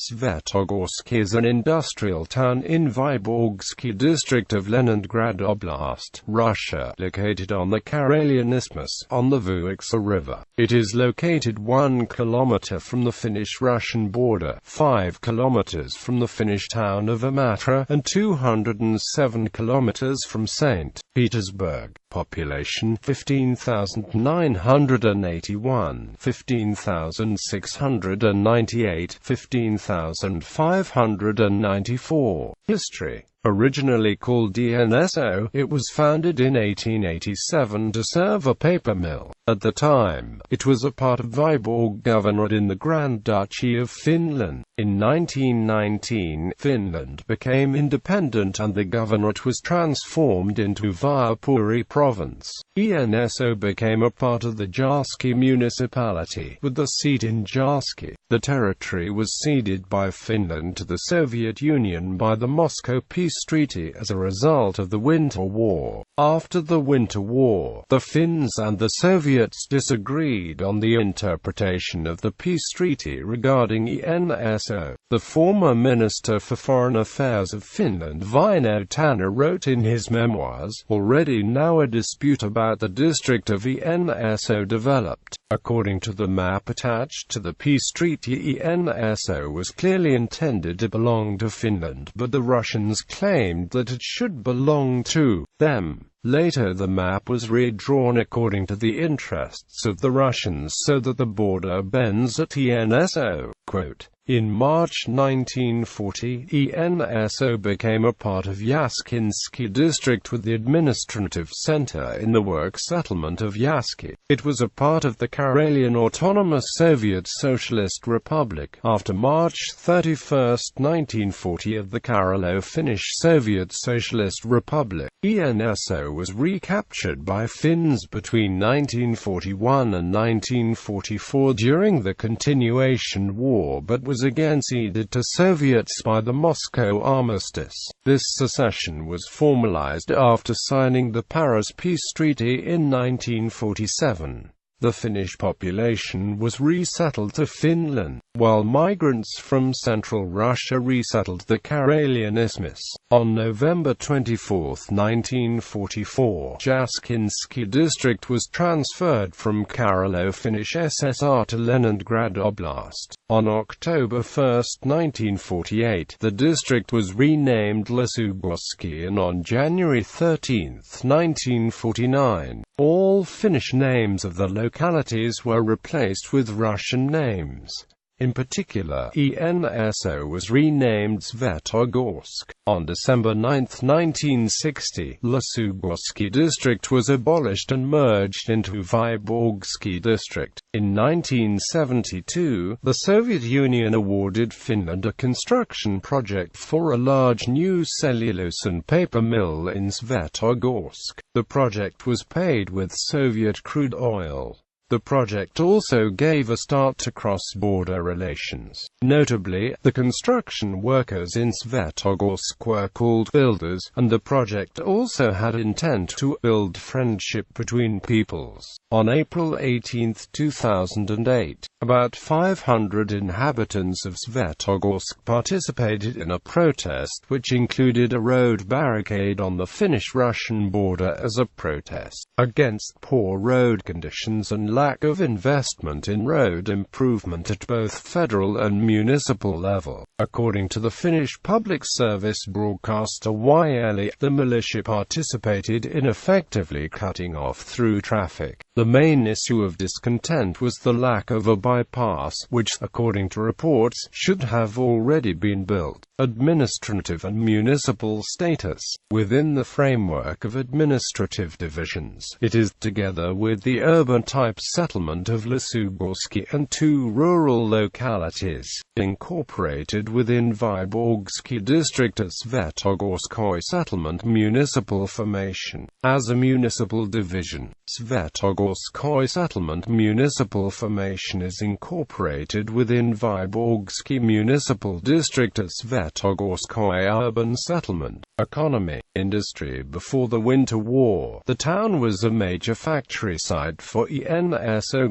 Svetogorsk is an industrial town in Vyborgsky district of Leningrad Oblast, Russia, located on the Karelian Isthmus, on the Vuoksa River. It is located 1 kilometer from the Finnish-Russian border, 5 kilometers from the Finnish town of Imatra, and 207 kilometers from St. Petersburg. Population 15,981, 15,698, 15,594. History. Originally called DNSO, it was founded in 1887 to serve a paper mill. At the time, it was a part of Vyborg Governorate in the Grand Duchy of Finland. In 1919, Finland became independent and the governorate was transformed into Viipuri province. ENSO became a part of the Vyborgsky municipality, with the seat in Vyborgsky. The territory was ceded by Finland to the Soviet Union by the Moscow Peace Treaty as a result of the Winter War. After the Winter War, the Finns and the Soviets disagreed on the interpretation of the peace treaty regarding ENSO. The former Minister for Foreign Affairs of Finland, Väinö Tanner, wrote in his memoirs, "Already now a dispute about the district of ENSO developed." According to the map attached to the peace treaty, ENSO was clearly intended to belong to Finland, but the Russians claimed that it should belong to them. Later the map was redrawn according to the interests of the Russians so that the border bends at ENSO. Quote, "In March 1940, ENSO became a part of Yaskinsky district with the administrative center in the work settlement of Yaski. It was a part of the Karelian Autonomous Soviet Socialist Republic, after March 31, 1940 of the Karelo-Finnish Soviet Socialist Republic. ENSO was recaptured by Finns between 1941 and 1944 during the Continuation War, but was again ceded to Soviets by the Moscow Armistice. This secession was formalized after signing the Paris Peace Treaty in 1947. The Finnish population was resettled to Finland, while migrants from central Russia resettled the Karelian Isthmus. On November 24, 1944, Yaskinsky district was transferred from Karelo-Finnish SSR to Leningrad Oblast. On October 1, 1948, the district was renamed Lesugorsky, and on January 13, 1949, all Finnish names of the localities were replaced with Russian names. In particular, ENSO was renamed Svetogorsk. On December 9, 1960, Lesugorsky district was abolished and merged into Vyborgsky district. In 1972, the Soviet Union awarded Finland a construction project for a large new cellulose and paper mill in Svetogorsk. The project was paid with Soviet crude oil. The project also gave a start to cross-border relations. Notably, the construction workers in Svetogorsk were called builders, and the project also had intent to build friendship between peoples. On April 18, 2008, about 500 inhabitants of Svetogorsk participated in a protest which included a road barricade on the Finnish-Russian border as a protest against poor road conditions and lack of investment in road improvement at both federal and municipal level. According to the Finnish public service broadcaster YLE, the militia participated in effectively cutting off through traffic. The main issue of discontent was the lack of a bypass, which, according to reports, should have already been built. Administrative and municipal status. Within the framework of administrative divisions, it is, together with the urban-type settlement of Lesugorsky and 2 rural localities, incorporated within Vyborgsky district as Svetogorskoy settlement municipal formation. As a municipal division, Svetogorsk settlement municipal formation is incorporated within Vyborgsky municipal district as Svetogorsk urban settlement. Economy, industry. Before the Winter War, the town was a major factory site for Vuoksa,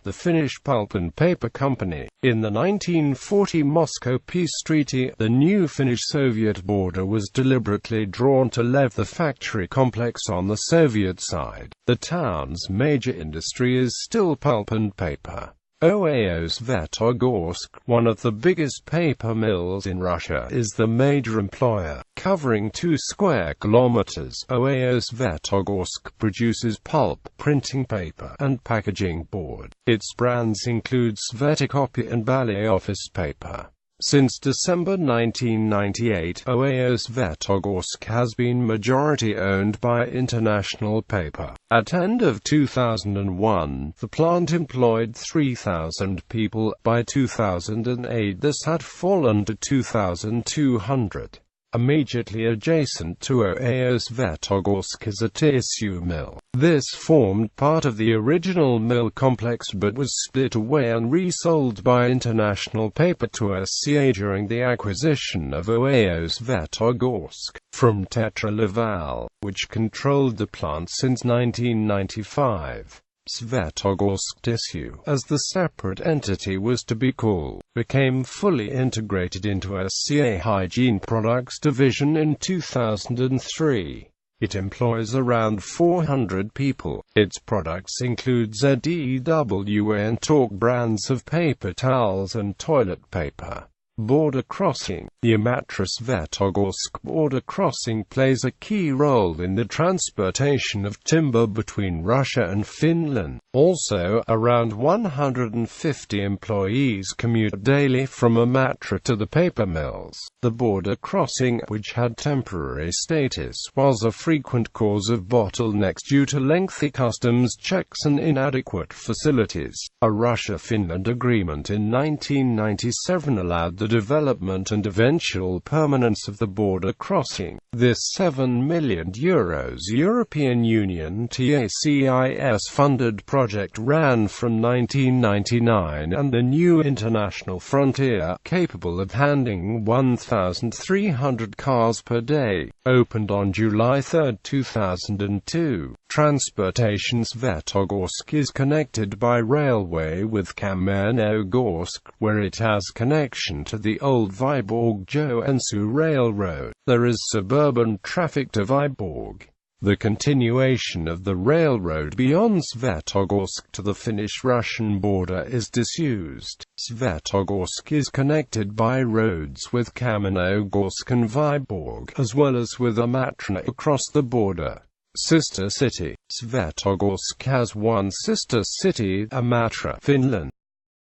the Finnish pulp and paper company. In the 1940 Moscow Peace Treaty, the new Finnish-Soviet border was deliberately drawn to level the factory complex on the Soviet side. The town's major industry is still pulp and paper. Svetogorsk, one of the biggest paper mills in Russia, is the major employer, covering 2 square kilometers. Svetogorsk produces pulp, printing paper, and packaging board. Its brands include Svetocopy and Ballet office paper. Since December 1998, Svetogorsk has been majority-owned by International Paper. At end of 2001, the plant employed 3,000 people. By 2008, this had fallen to 2,200. Immediately adjacent to Svetogorsk is a tissue mill. This formed part of the original mill complex but was split away and resold by International Paper to SCA during the acquisition of Svetogorsk from Tetra Laval, which controlled the plant since 1995. Svetogorsk Tissue, as the separate entity was to be called, became fully integrated into SCA Hygiene Products Division in 2003. It employs around 400 people. Its products include ZEW and Talk brands of paper towels and toilet paper. Border crossing. The Imatra Svetogorsk border crossing plays a key role in the transportation of timber between Russia and Finland. Also, around 150 employees commute daily from Imatra to the paper mills. The border crossing, which had temporary status, was a frequent cause of bottlenecks due to lengthy customs checks and inadequate facilities. A Russia-Finland agreement in 1997 allowed the development and eventual permanence of the border crossing. This €7 million European Union TACIS-funded project ran from 1999, and the new international frontier, capable of handling 1,300 cars per day, opened on July 3, 2002. Transportation. Svetogorsk is connected by railway with Kamenogorsk, where it has connection to the old Vyborg-Joensuu Railroad. There is suburban traffic to Vyborg. The continuation of the railroad beyond Svetogorsk to the Finnish-Russian border is disused. Svetogorsk is connected by roads with Kamenogorsk and Vyborg, as well as with Imatra across the border. Sister city. Svetogorsk has one sister city, Imatra, Finland.